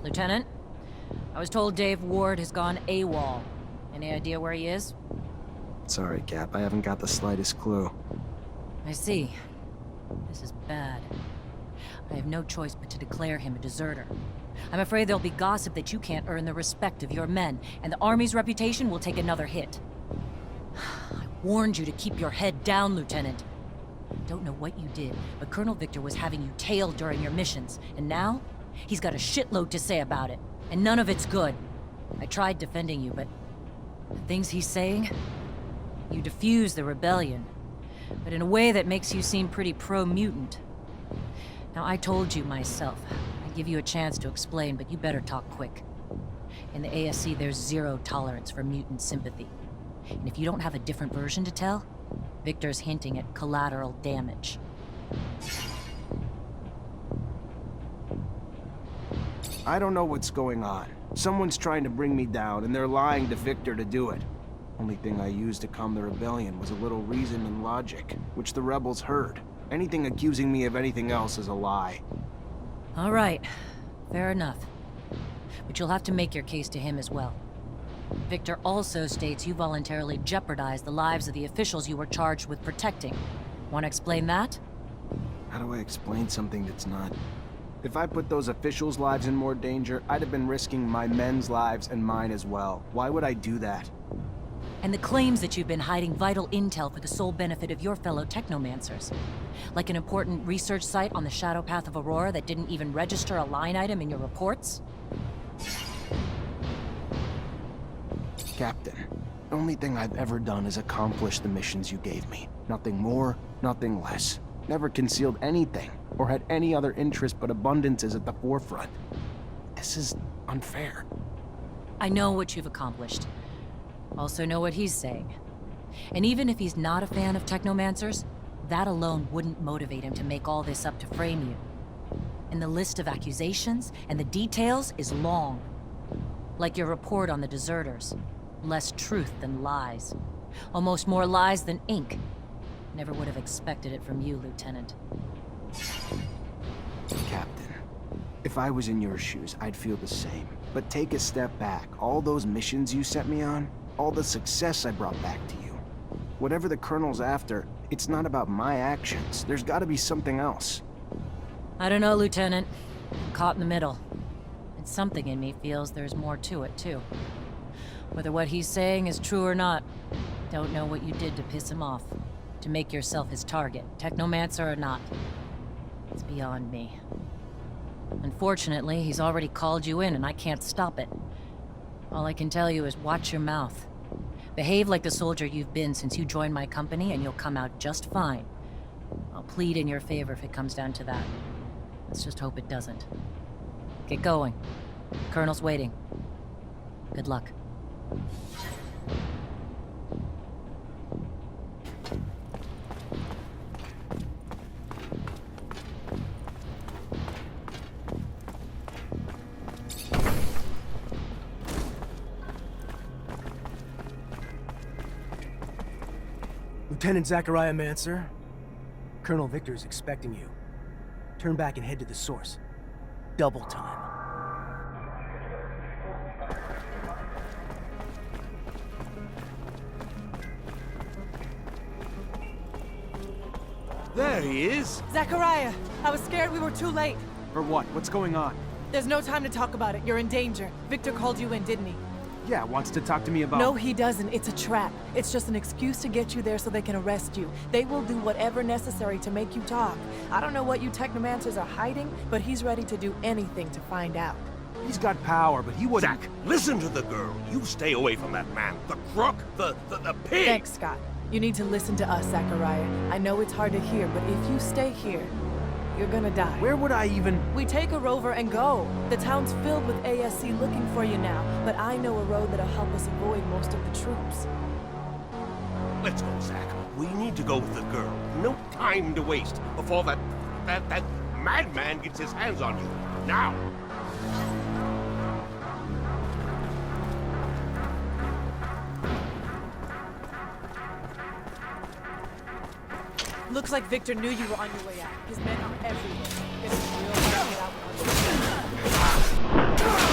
Lieutenant, I was told Dave Ward has gone AWOL. Any idea where he is? Sorry, Cap, I haven't got the slightest clue. I see. This is bad. I have no choice but to declare him a deserter. I'm afraid there'll be gossip that you can't earn the respect of your men, and the Army's reputation will take another hit. I warned you to keep your head down, Lieutenant. Don't know what you did, but Colonel Victor was having you tailed during your missions, and now he's got a shitload to say about it, and none of it's good. I tried defending you, but the things he's saying... You defuse the rebellion, but in a way that makes you seem pretty pro-mutant. Now, I told you myself. I'd give you a chance to explain, but you better talk quick. In the ASC, there's zero tolerance for mutant sympathy. And if you don't have a different version to tell, Victor's hinting at collateral damage. I don't know what's going on. Someone's trying to bring me down, and they're lying to Victor to do it. Only thing I used to calm the rebellion was a little reason and logic, which the rebels heard. Anything accusing me of anything else is a lie. All right. Fair enough. But you'll have to make your case to him as well. Victor also states you voluntarily jeopardized the lives of the officials you were charged with protecting. Want to explain that? How do I explain something that's not? If I put those officials' lives in more danger, I'd have been risking my men's lives and mine as well. Why would I do that? And the claims that you've been hiding vital intel for the sole benefit of your fellow Technomancers. Like an important research site on the shadow path of Aurora that didn't even register a line item in your reports? Captain, the only thing I've ever done is accomplish the missions you gave me. Nothing more, nothing less. Never concealed anything, or had any other interest but abundance is at the forefront. This is unfair. I know what you've accomplished. Also know what he's saying. And even if he's not a fan of Technomancers, that alone wouldn't motivate him to make all this up to frame you. And the list of accusations and the details is long. Like your report on the deserters. Less truth than lies. Almost more lies than ink. Never would have expected it from you, Lieutenant. Captain, if I was in your shoes, I'd feel the same. But take a step back. All those missions you sent me on, all the success I brought back to you. Whatever the Colonel's after, it's not about my actions. There's gotta be something else. I don't know, Lieutenant. I'm caught in the middle. And something in me feels there's more to it, too. Whether what he's saying is true or not, don't know what you did to piss him off. To make yourself his target, Technomancer or not. It's beyond me. Unfortunately, he's already called you in and I can't stop it. All I can tell you is watch your mouth. Behave like the soldier you've been since you joined my company and you'll come out just fine. I'll plead in your favor if it comes down to that. Let's just hope it doesn't. Get going. The Colonel's waiting. Good luck. Lieutenant Zachariah Mancer, Colonel Victor is expecting you. Turn back and head to the source. Double time. There he is! Zachariah! I was scared we were too late. For what? What's going on? There's no time to talk about it. You're in danger. Victor called you in, didn't he? Yeah, wants to talk to me about... No, he doesn't. It's a trap. It's just an excuse to get you there so they can arrest you. They will do whatever necessary to make you talk. I don't know what you Technomancers are hiding, but he's ready to do anything to find out. He's got power, but he wouldn't... Zach, listen to the girl. You stay away from that man. The crook, the pig! Thanks, Scott. You need to listen to us, Zachariah. I know it's hard to hear, but if you stay here, you're gonna die. Where would I even... We take a rover and go. The town's filled with ASC looking for you now, but I know a road that'll help us avoid most of the troops. Let's go, Zach. We need to go with the girl. No time to waste before that madman gets his hands on you. Now! Looks like Victor knew you were on your way out. His men are everywhere. It's real hard to get out.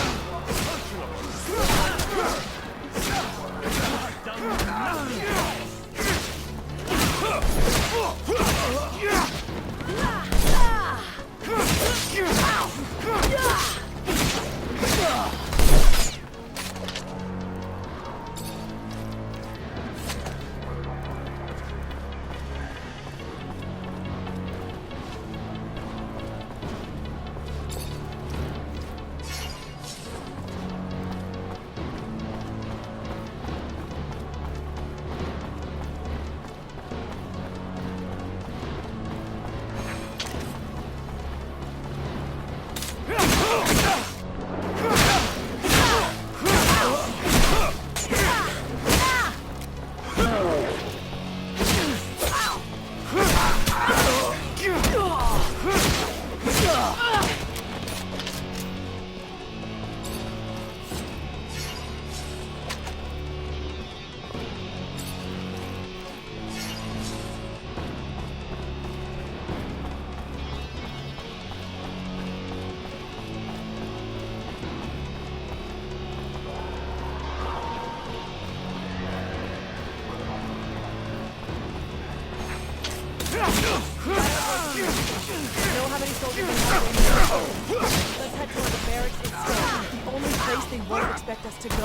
many soldiers they have in here. Let's head toward the barracks instead. The only place they won't expect us to go.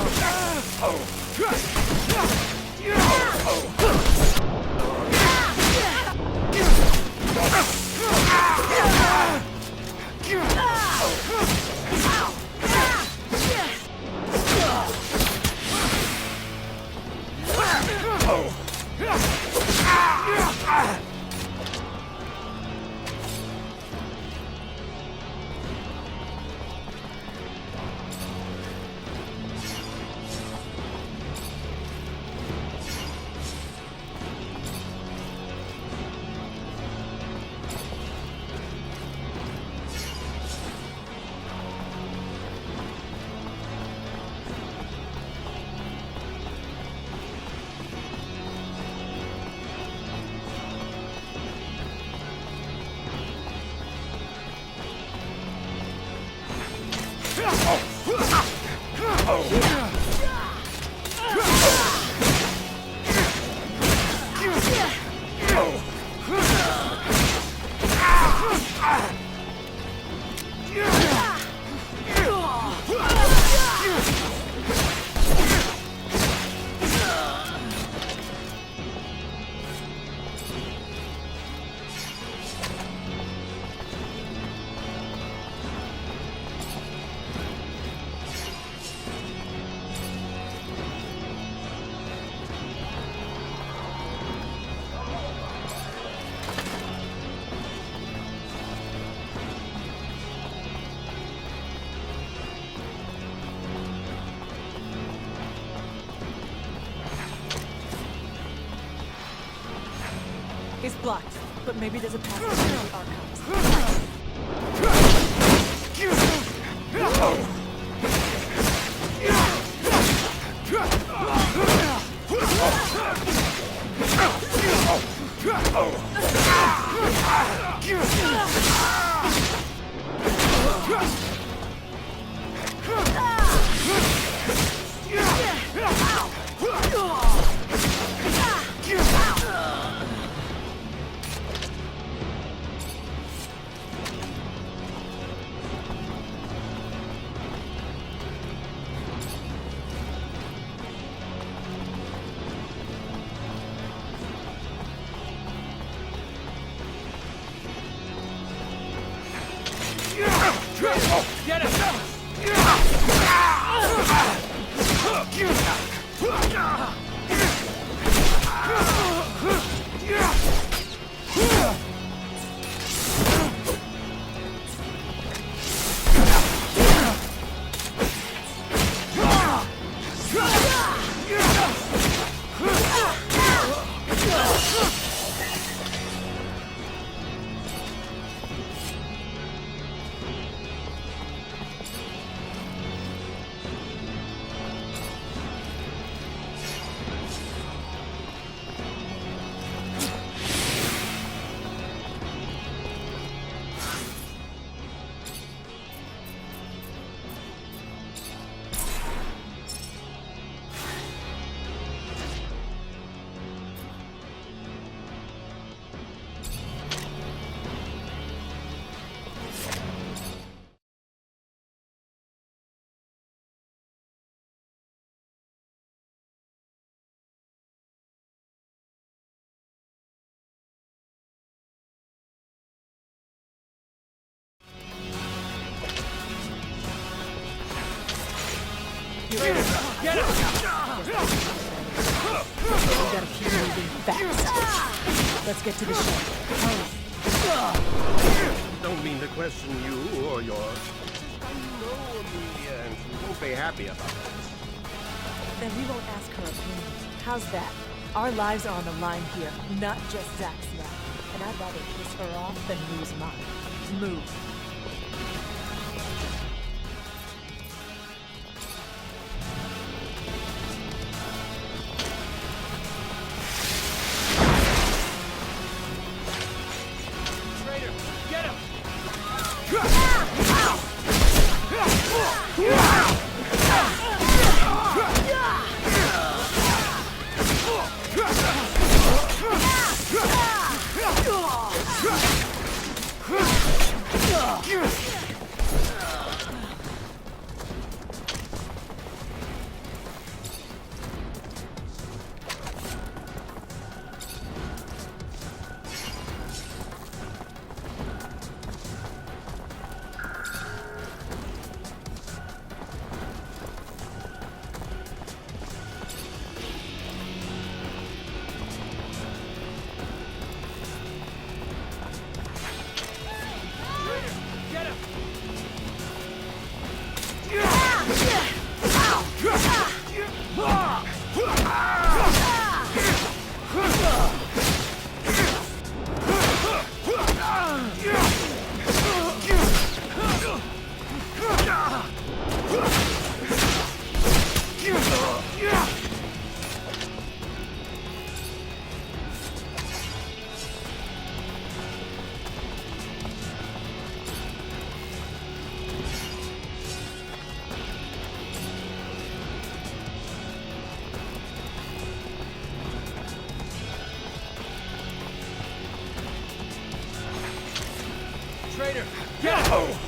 It's blocked, but maybe there's a passage to the archives. Get him! Get him! We gotta keep moving fast. Let's get to the ship. Don't mean to question you or yours. I know Amelia, and she won't be happy about this. Then we won't ask her opinion. How's that? Our lives are on the line here, not just Zack's now. And I'd rather piss her off than lose mine. Move. Traitor, get him!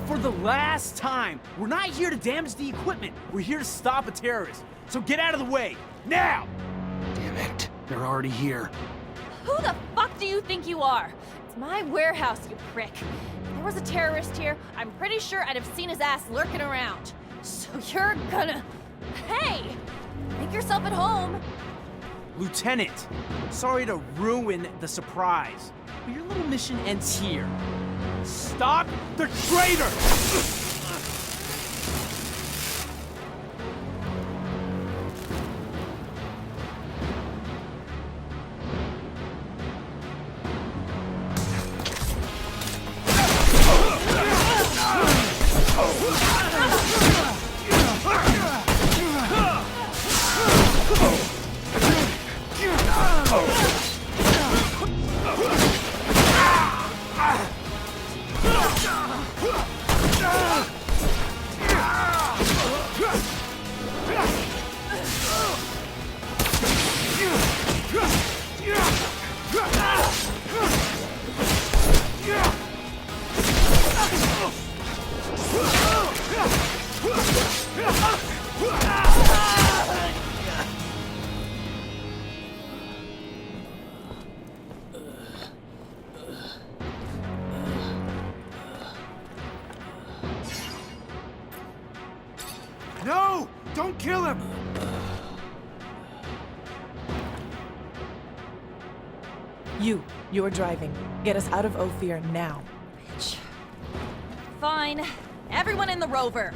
For the last time, we're not here to damage the equipment. We're here to stop a terrorist. So get out of the way, now! Damn it. They're already here. Who the fuck do you think you are? It's my warehouse, you prick. If there was a terrorist here, I'm pretty sure I'd have seen his ass lurking around. So you're gonna... Hey! Make yourself at home. Lieutenant, sorry to ruin the surprise, but your little mission ends here. Stop the traitor! No! Don't kill him! You're driving. Get us out of Ophir now. Bitch. Fine. Everyone in the rover.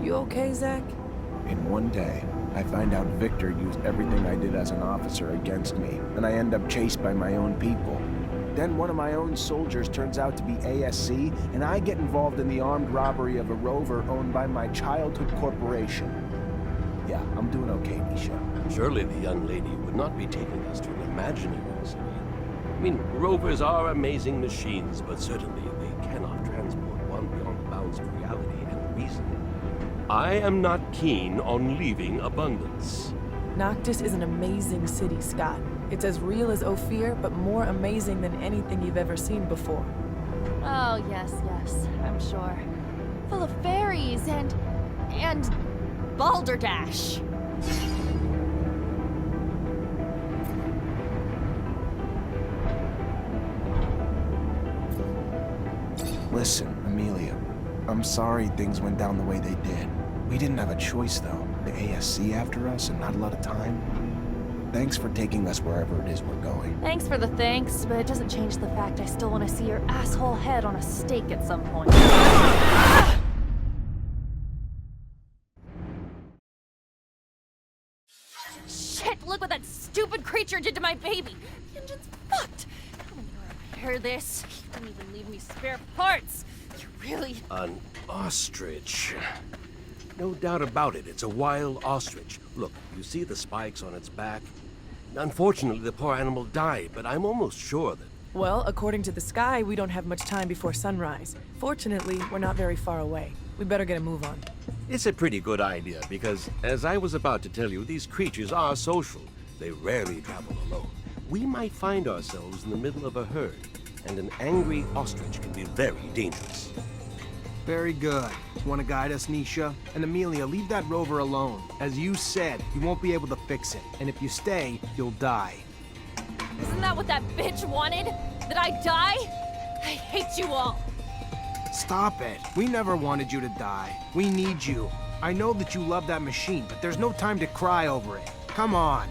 You okay, Zach? In one day, I find out Victor used everything I did as an officer against me, and I end up chased by my own people. Then one of my own soldiers turns out to be ASC, and I get involved in the armed robbery of a rover owned by my childhood corporation. Yeah, I'm doing okay, Misha. Surely the young lady would not be taking us to an imaginary city. I mean, rovers are amazing machines, but certainly they cannot transport one beyond the bounds of reality and reason. I am not keen on leaving Abundance. Noctis is an amazing city, Scott. It's as real as Ophir, but more amazing than anything you've ever seen before. Oh, yes, I'm sure. Full of fairies and balderdash. Listen, Amelia, I'm sorry things went down the way they did. We didn't have a choice, though. The ASC after us and not a lot of time. Thanks for taking us wherever it is we're going. Thanks for the thanks, but it doesn't change the fact I still want to see your asshole head on a stake at some point. Shit, look what that stupid creature did to my baby! The engine's fucked! How am I gonna repair this? You didn't even leave me spare parts! really... An ostrich. No doubt about it, it's a wild ostrich. Look, you see the spikes on its back? Unfortunately, the poor animal died, but I'm almost sure that... Well, according to the sky, we don't have much time before sunrise. Fortunately, we're not very far away. We better get a move on. It's a pretty good idea, because, as I was about to tell you, these creatures are social. They rarely travel alone. We might find ourselves in the middle of a herd, and an angry ostrich can be very dangerous. Very good. Want to guide us, Nisha? And Amelia, leave that rover alone. As you said, you won't be able to fix it. And if you stay, you'll die. Isn't that what that bitch wanted? That I die? I hate you all. Stop it. We never wanted you to die. We need you. I know that you love that machine, but there's no time to cry over it. Come on.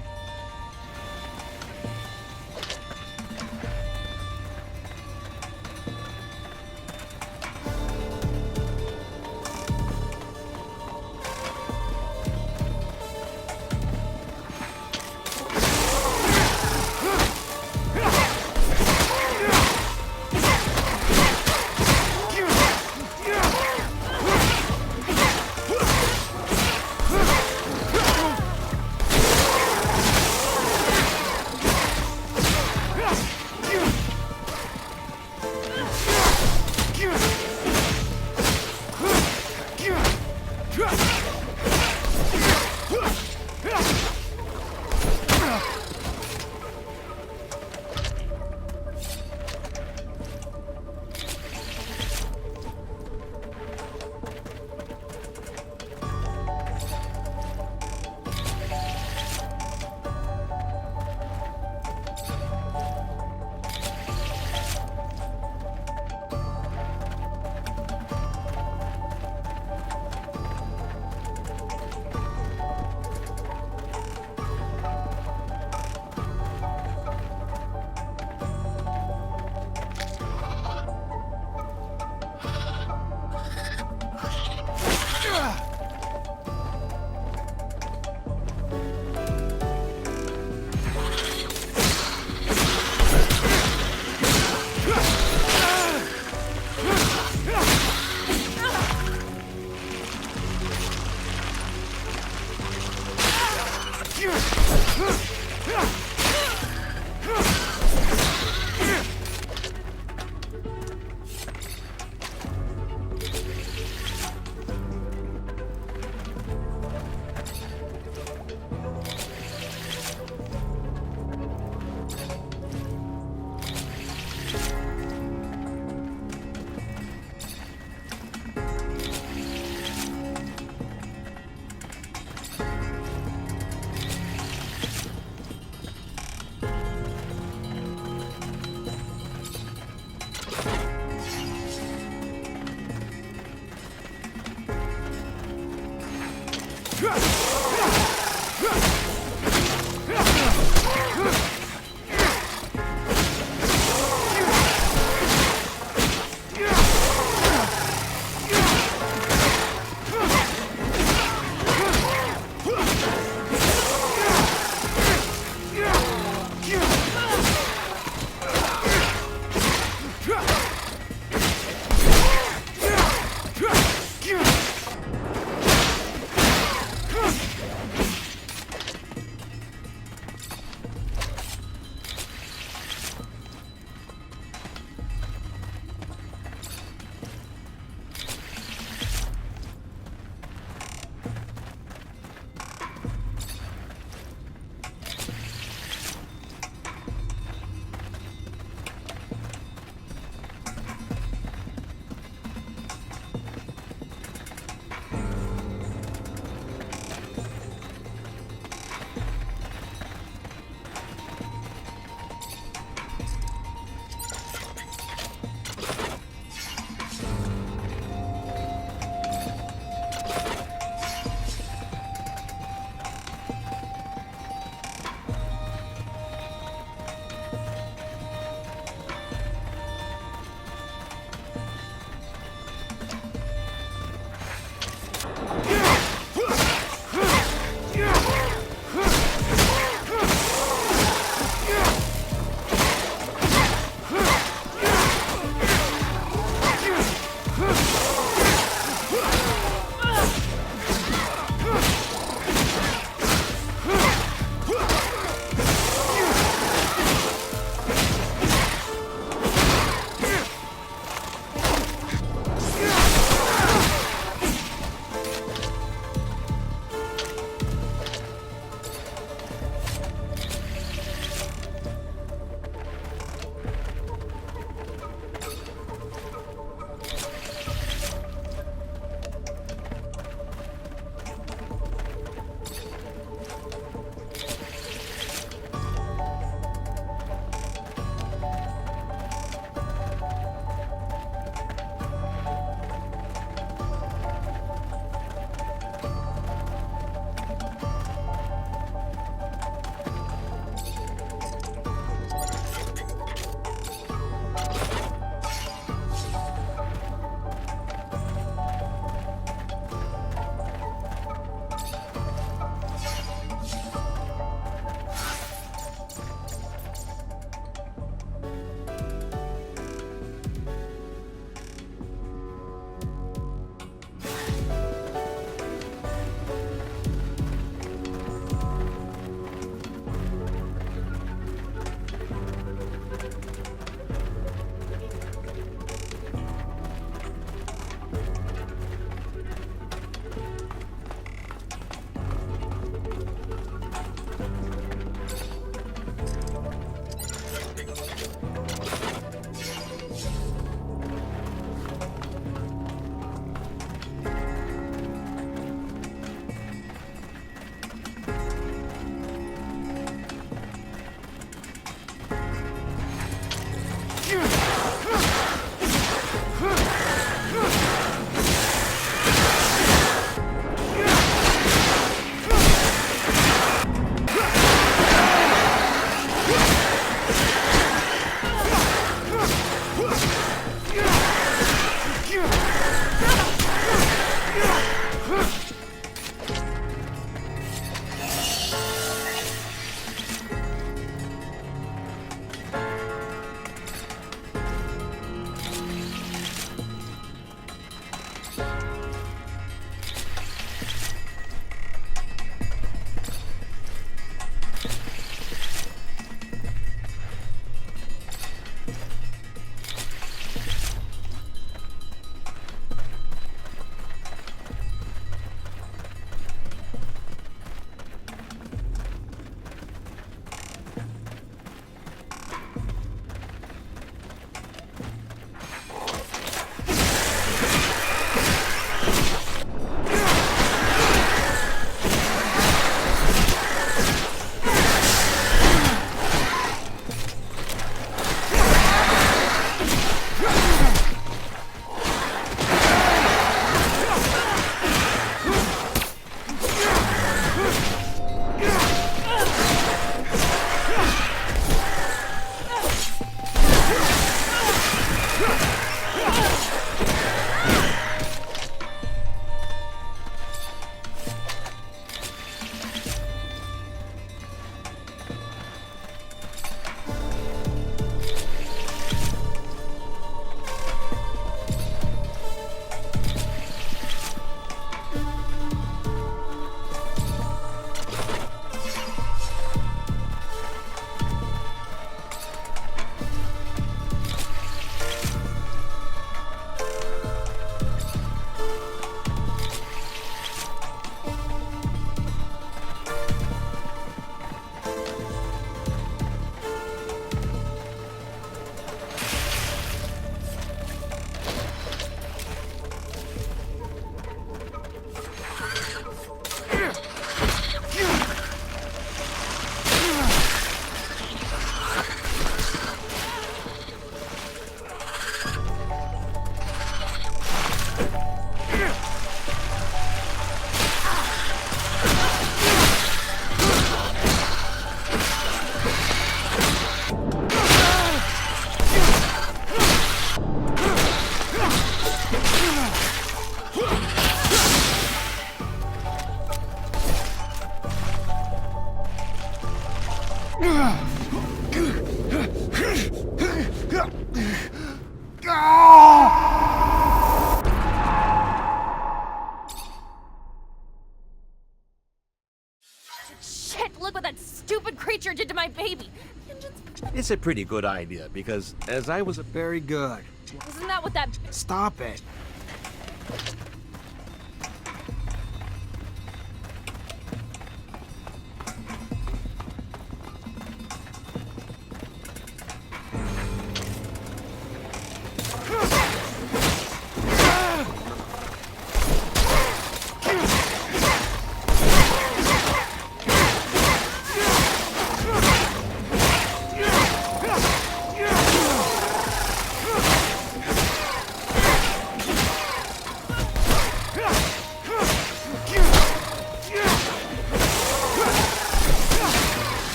my baby. The engine's... It's a pretty good idea, because as I was... Very good. Isn't that what that... Stop it.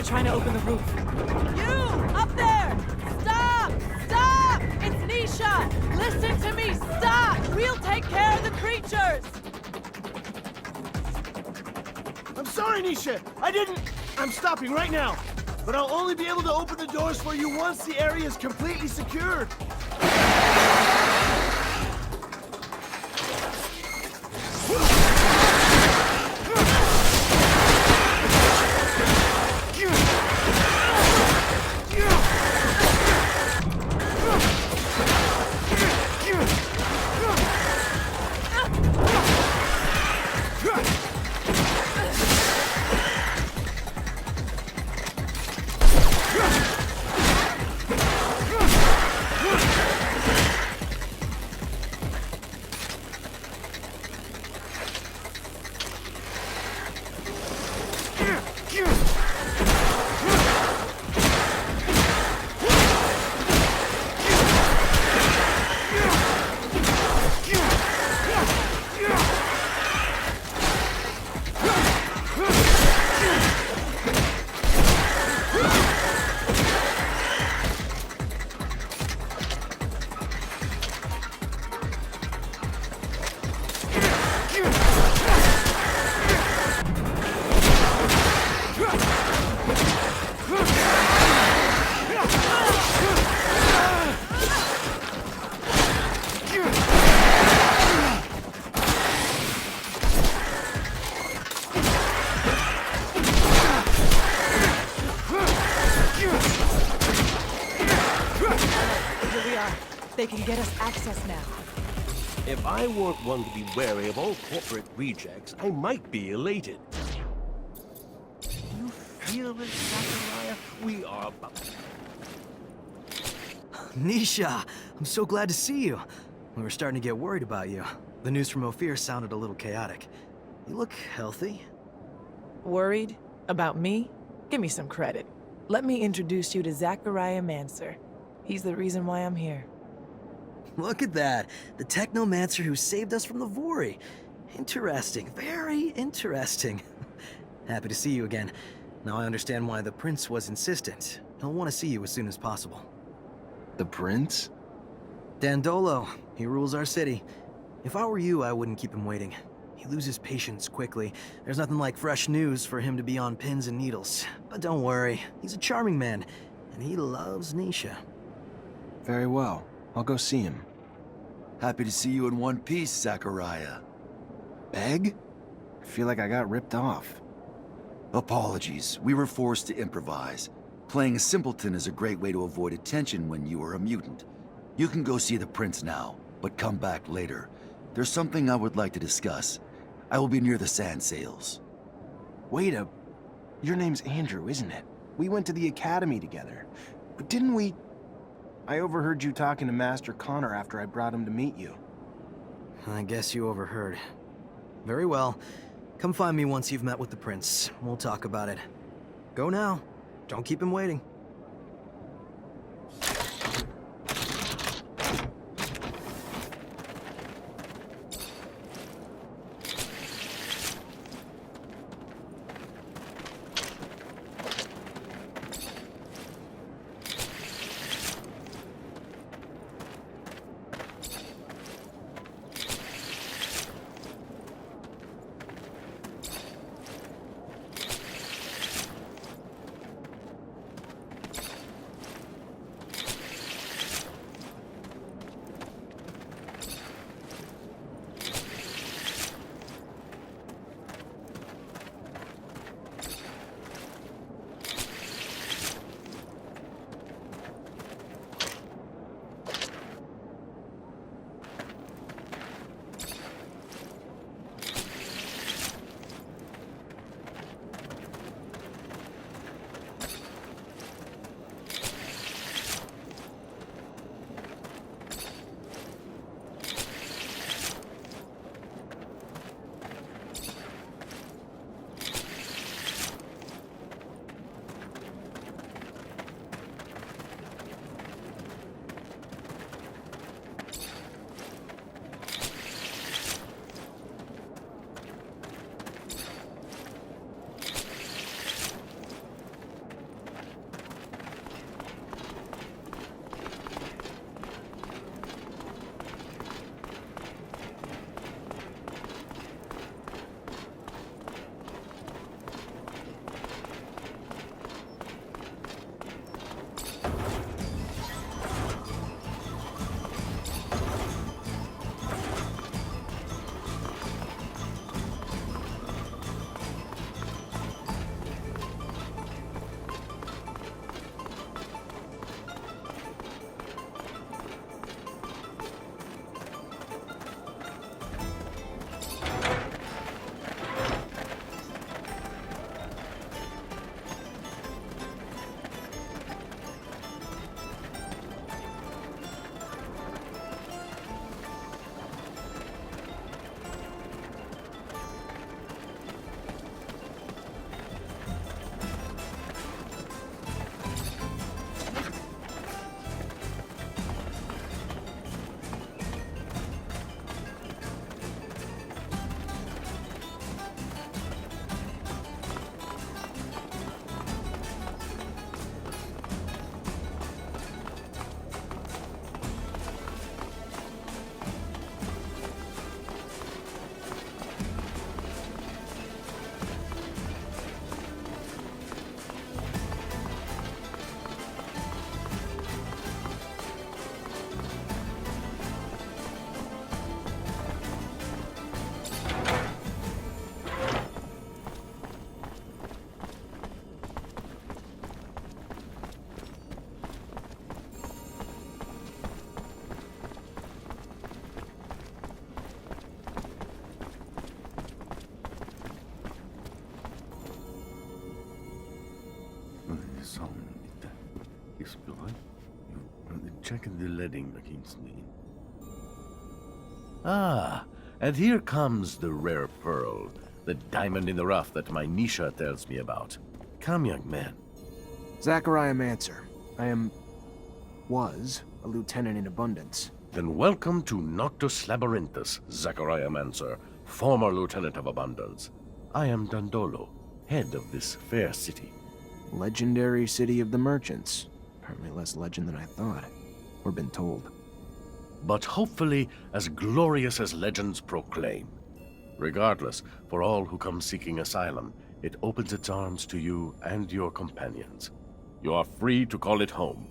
They're trying to open the roof. You! Up there! Stop! Stop! It's Nisha! Listen to me! Stop! We'll take care of the creatures! I'm sorry, Nisha. I didn't... I'm stopping right now. But I'll only be able to open the doors for you once the area is completely secured. They can get us access now. If I weren't one to be wary of all corporate rejects, I might be elated. You feel it, Zachariah? We are about... Nisha, I'm so glad to see you. We were starting to get worried about you. The news from Ophir sounded a little chaotic. You look healthy. Worried? About me? Give me some credit. Let me introduce you to Zachariah Mancer. He's the reason why I'm here. Look at that. The Technomancer who saved us from the Vori. Interesting. Very interesting. Happy to see you again. Now I understand why the Prince was insistent. He'll want to see you as soon as possible. The prince? Dandolo. He rules our city. If I were you, I wouldn't keep him waiting. He loses patience quickly. There's nothing like fresh news for him to be on pins and needles. But don't worry. He's a charming man. And he loves Nisha. Very well. I'll go see him. Happy to see you in one piece, Zachariah. Beg? I feel like I got ripped off. Apologies. We were forced to improvise. Playing a simpleton is a great way to avoid attention when you are a mutant. You can go see the prince now, but come back later. There's something I would like to discuss. I will be near the sand sails. Wait a... Your name's Andrew, isn't it? We went to the academy together. But didn't we... I overheard you talking to Master Connor after I brought him to meet you. I guess you overheard. Very well. Come find me once you've met with the prince. We'll talk about it. Go now. Don't keep him waiting. sound is good. You check the leading against me. Ah, and here comes the rare pearl, the diamond in the rough that my Nisha tells me about. Come, young man. Technomancer. Was a lieutenant in Abundance. Then welcome to Noctus Labyrinthus, Technomancer, former lieutenant of Abundance. I am Dandolo, head of this fair city. Legendary city of the merchants. Apparently less legend than I thought, or been told. But hopefully as glorious as legends proclaim. Regardless, for all who come seeking asylum, it opens its arms to you and your companions. You are free to call it home.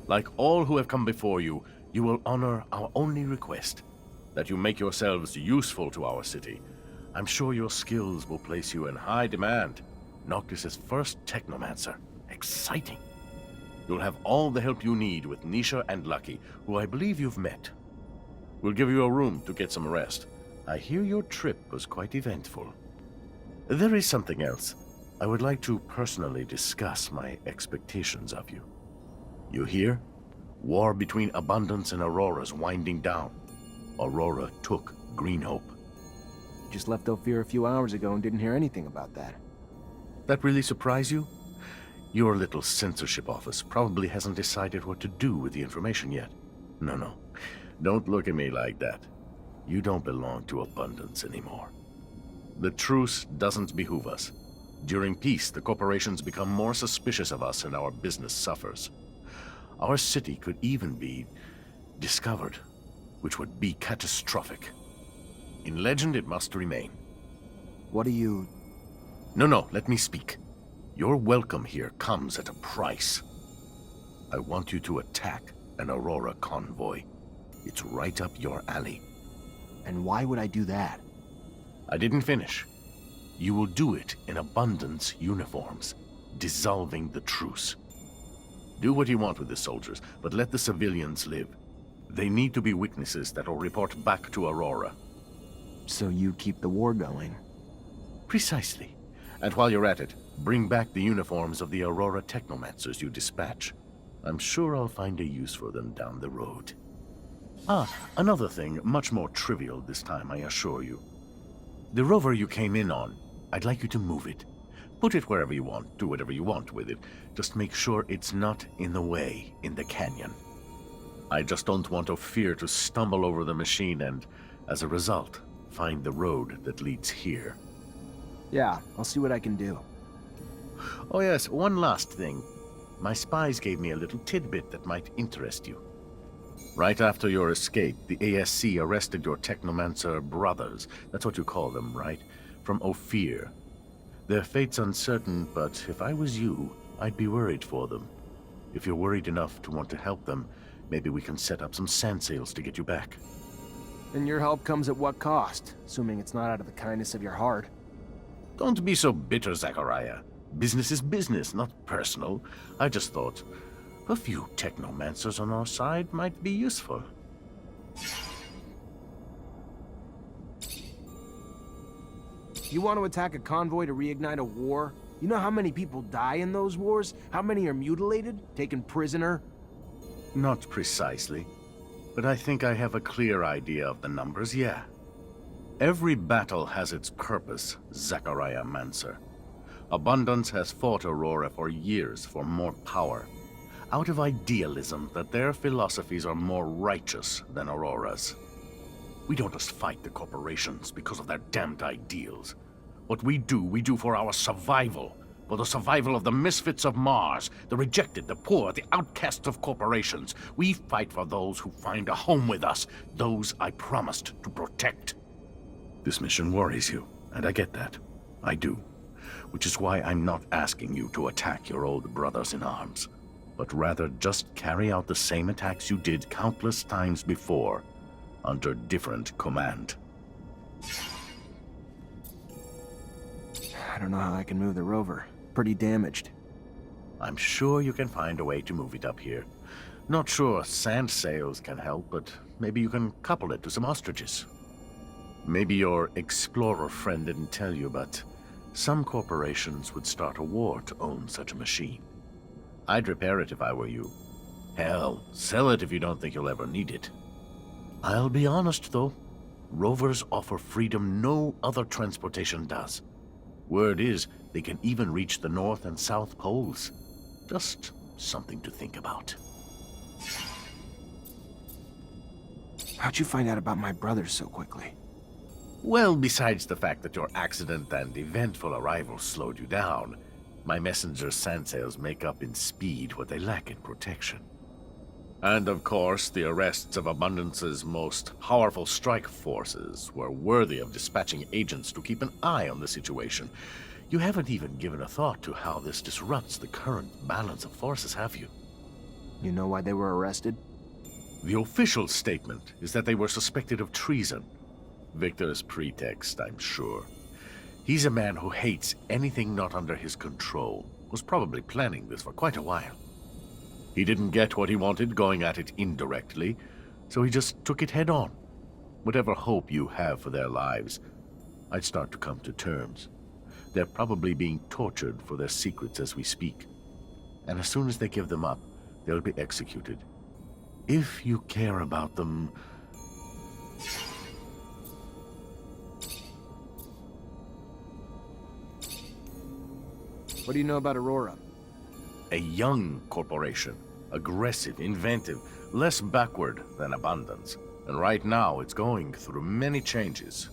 Like all who have come before you, you will honor our only request, that you make yourselves useful to our city. I'm sure your skills will place you in high demand. Noctis's first Technomancer. Exciting. You'll have all the help you need with Nisha and Lucky, who I believe you've met. We'll give you a room to get some rest. I hear your trip was quite eventful. There is something else. I would like to personally discuss my expectations of you. You hear? War between Abundance and Aurora's winding down. Aurora took Green Hope. Just left Ophir a few hours ago and didn't hear anything about that. That really surprise you? Your little censorship office probably hasn't decided what to do with the information yet. No. Don't look at me like that. You don't belong to Abundance anymore. The truce doesn't behoove us. During peace, the corporations become more suspicious of us and our business suffers. Our city could even be discovered, which would be catastrophic. In legend, it must remain. What do you... No, let me speak. Your welcome here comes at a price. I want you to attack an Aurora convoy. It's right up your alley. And why would I do that? I didn't finish. You will do it in Abundance uniforms, dissolving the truce. Do what you want with the soldiers, but let the civilians live. They need to be witnesses that will report back to Aurora. So you keep the war going? Precisely. And while you're at it, bring back the uniforms of the Aurora Technomancers you dispatch. I'm sure I'll find a use for them down the road. Another thing, much more trivial this time, I assure you. The rover you came in on, I'd like you to move it. Put it wherever you want, do whatever you want with it. Just make sure it's not in the way in the canyon. I just don't want Ophir to stumble over the machine and, as a result, find the road that leads here. Yeah, I'll see what I can do. Oh yes, one last thing. My spies gave me a little tidbit that might interest you. Right after your escape, the ASC arrested your Technomancer brothers. That's what you call them, right? From Ophir. Their fate's uncertain, but if I was you, I'd be worried for them. If you're worried enough to want to help them, maybe we can set up some sand sails to get you back. And your help comes at what cost? Assuming it's not out of the kindness of your heart. Don't be so bitter, Zachariah. Business is business, not personal. I just thought a few Technomancers on our side might be useful. You want to attack a convoy to reignite a war? You know how many people die in those wars? How many are mutilated? Taken prisoner? Not precisely, but I think I have a clear idea of the numbers, yeah. Every battle has its purpose, Technomancer. Abundance has fought Aurora for years for more power, out of idealism that their philosophies are more righteous than Aurora's. We don't just fight the corporations because of their damned ideals. What we do for our survival, for the survival of the misfits of Mars, the rejected, the poor, the outcasts of corporations. We fight for those who find a home with us, those I promised to protect. This mission worries you, and I get that. I do. Which is why I'm not asking you to attack your old brothers in arms, but rather just carry out the same attacks you did countless times before, under different command. I don't know how I can move the rover. Pretty damaged. I'm sure you can find a way to move it up here. Not sure sand sails can help, but maybe you can couple it to some ostriches. Maybe your explorer friend didn't tell you, but some corporations would start a war to own such a machine. I'd repair it if I were you. Hell, sell it if you don't think you'll ever need it. I'll be honest, though. Rovers offer freedom no other transportation does. Word is, they can even reach the North and South Poles. Just something to think about. How'd you find out about my brothers so quickly? Well, besides the fact that your accident and eventful arrival slowed you down, my messenger sandsails make up in speed what they lack in protection. And of course, the arrests of Abundance's most powerful strike forces were worthy of dispatching agents to keep an eye on the situation. You haven't even given a thought to how this disrupts the current balance of forces, have you? You know why they were arrested? The official statement is that they were suspected of treason. Victor's pretext, I'm sure. He's a man who hates anything not under his control. Was probably planning this for quite a while. He didn't get what he wanted going at it indirectly, so he just took it head on. Whatever hope you have for their lives, I'd start to come to terms. They're probably being tortured for their secrets as we speak. And as soon as they give them up, they'll be executed. If you care about them... What do you know about Aurora? A young corporation. Aggressive, inventive, less backward than Abundance. And right now, it's going through many changes.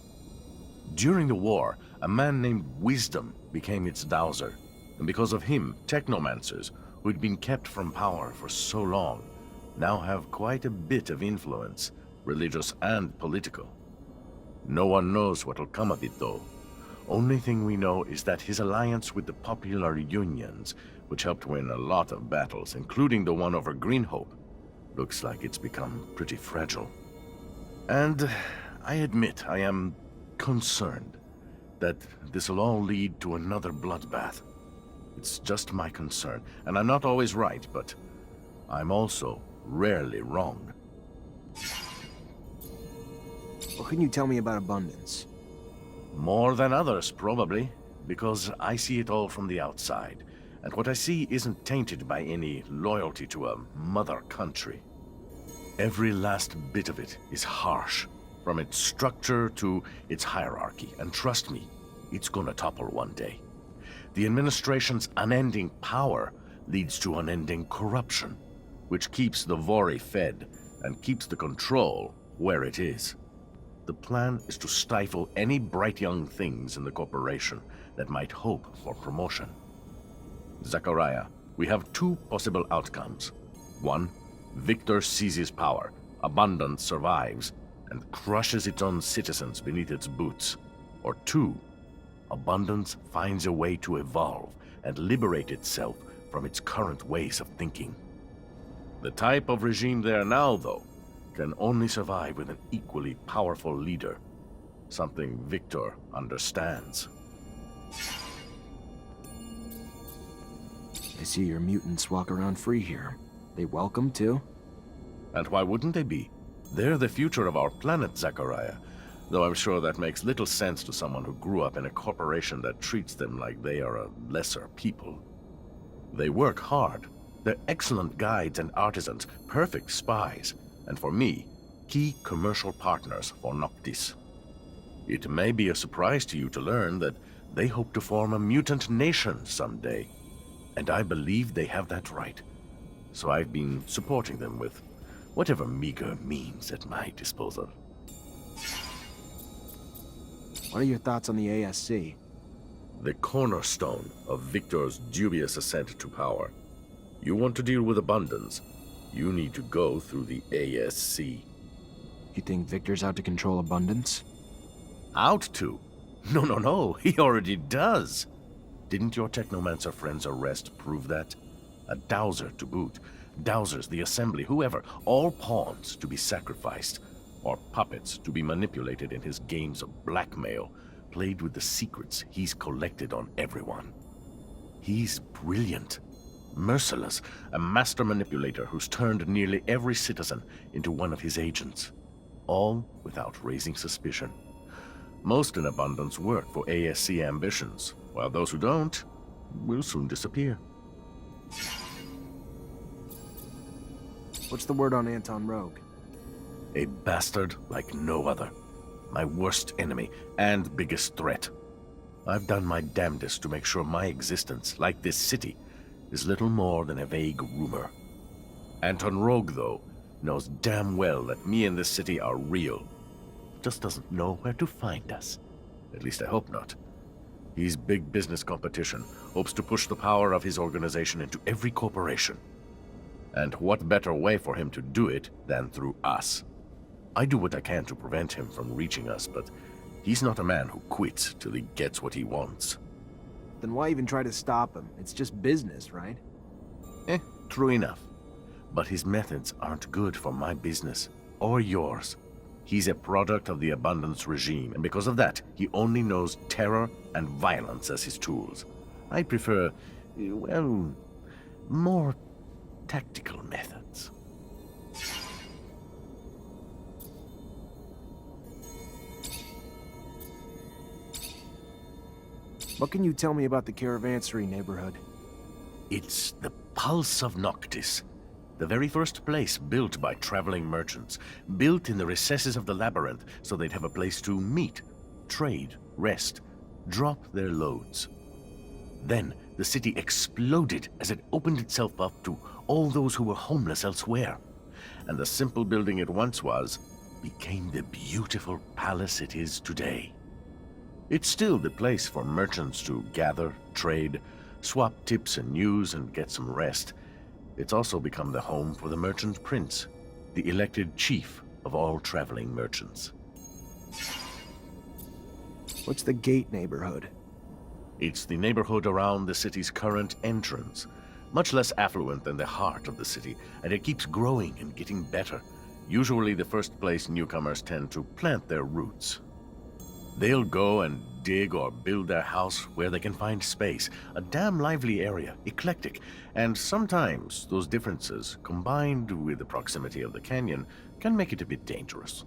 During the war, a man named Wisdom became its dowser. And because of him, Technomancers, who'd been kept from power for so long, now have quite a bit of influence, religious and political. No one knows what'll come of it, though. Only thing we know is that his alliance with the popular unions, which helped win a lot of battles, including the one over Greenhope, looks like it's become pretty fragile. And I admit I am concerned that this'll all lead to another bloodbath. It's just my concern, and I'm not always right, but I'm also rarely wrong. What can you tell me about Abundance? More than others, probably, because I see it all from the outside, and what I see isn't tainted by any loyalty to a mother country. Every last bit of it is harsh, from its structure to its hierarchy, and trust me, it's gonna topple one day. The administration's unending power leads to unending corruption, which keeps the Vori fed and keeps the control where it is. The plan is to stifle any bright young things in the corporation that might hope for promotion. Zachariah, we have two possible outcomes. One, Victor seizes power, Abundance survives, and crushes its own citizens beneath its boots. Or two, Abundance finds a way to evolve and liberate itself from its current ways of thinking. The type of regime there now, though, can only survive with an equally powerful leader. Something Victor understands. I see your mutants walk around free here. They welcome, too? And why wouldn't they be? They're the future of our planet, Zachariah. Though I'm sure that makes little sense to someone who grew up in a corporation that treats them like they are a lesser people. They work hard. They're excellent guides and artisans, perfect spies, and for me, key commercial partners for Noctis. It may be a surprise to you to learn that they hope to form a mutant nation someday, and I believe they have that right. So I've been supporting them with whatever meager means at my disposal. What are your thoughts on the ASC? The cornerstone of Victor's dubious ascent to power. You want to deal with Abundance, you need to go through the ASC. You think Victor's out to control Abundance? Out to? No, he already does. Didn't your Technomancer friend's arrest prove that? A dowser to boot. Dowsers, the Assembly, whoever, all pawns to be sacrificed, or puppets to be manipulated in his games of blackmail, played with the secrets he's collected on everyone. He's brilliant. Merciless, a master manipulator who's turned nearly every citizen into one of his agents. All without raising suspicion. Most in Abundance work for ASC ambitions, while those who don't will soon disappear. What's the word on Anton Rogue? A bastard like no other. My worst enemy and biggest threat. I've done my damnedest to make sure my existence, like this city, is little more than a vague rumor. Anton Rogue, though, knows damn well that me and this city are real. Just doesn't know where to find us. At least I hope not. He's big business competition, hopes to push the power of his organization into every corporation. And what better way for him to do it than through us? I do what I can to prevent him from reaching us, but he's not a man who quits till he gets what he wants. Then why even try to stop him? It's just business, right? True enough. But his methods aren't good for my business, or yours. He's a product of the abundance regime, and because of that, he only knows terror and violence as his tools. I prefer, well, more tactical methods. What can you tell me about the Caravansary neighborhood? It's the pulse of Noctis. The very first place built by traveling merchants, built in the recesses of the labyrinth so they'd have a place to meet, trade, rest, drop their loads. Then the city exploded as it opened itself up to all those who were homeless elsewhere. And the simple building it once was became the beautiful palace it is today. It's still the place for merchants to gather, trade, swap tips and news, and get some rest. It's also become the home for the merchant prince, the elected chief of all traveling merchants. What's the Gate neighborhood? It's the neighborhood around the city's current entrance, much less affluent than the heart of the city, and it keeps growing and getting better. Usually the first place newcomers tend to plant their roots. They'll go and dig or build their house where they can find space. A damn lively area, eclectic, and sometimes those differences, combined with the proximity of the canyon, can make it a bit dangerous.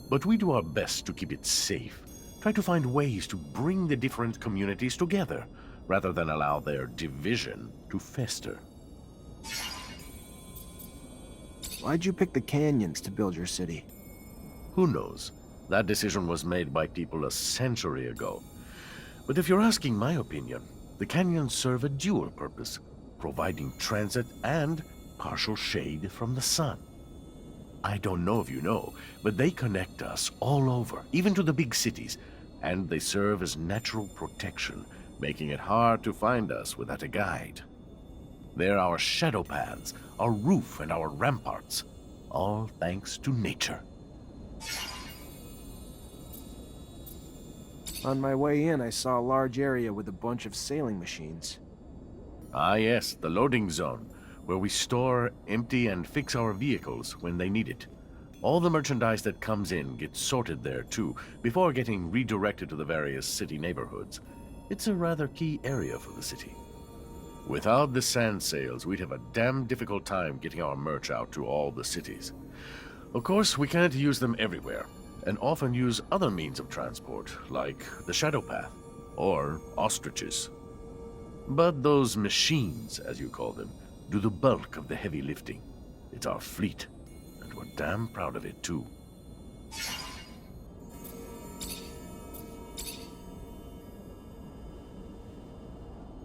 But we do our best to keep it safe, try to find ways to bring the different communities together, rather than allow their division to fester. Why'd you pick the canyons to build your city? Who knows? That decision was made by people a century ago. But if you're asking my opinion, the canyons serve a dual purpose, providing transit and partial shade from the sun. I don't know if you know, but they connect us all over, even to the big cities, and they serve as natural protection, making it hard to find us without a guide. They're our shadow paths, our roof and our ramparts, all thanks to nature. On my way in, I saw a large area with a bunch of sailing machines. Ah yes, the loading zone, where we store, empty, and fix our vehicles when they need it. All the merchandise that comes in gets sorted there too, before getting redirected to the various city neighborhoods. It's a rather key area for the city. Without the sand sails, we'd have a damn difficult time getting our merch out to all the cities. Of course, we can't use them everywhere, and often use other means of transport, like the Shadow Path, or ostriches. But those machines, as you call them, do the bulk of the heavy lifting. It's our fleet, and we're damn proud of it too.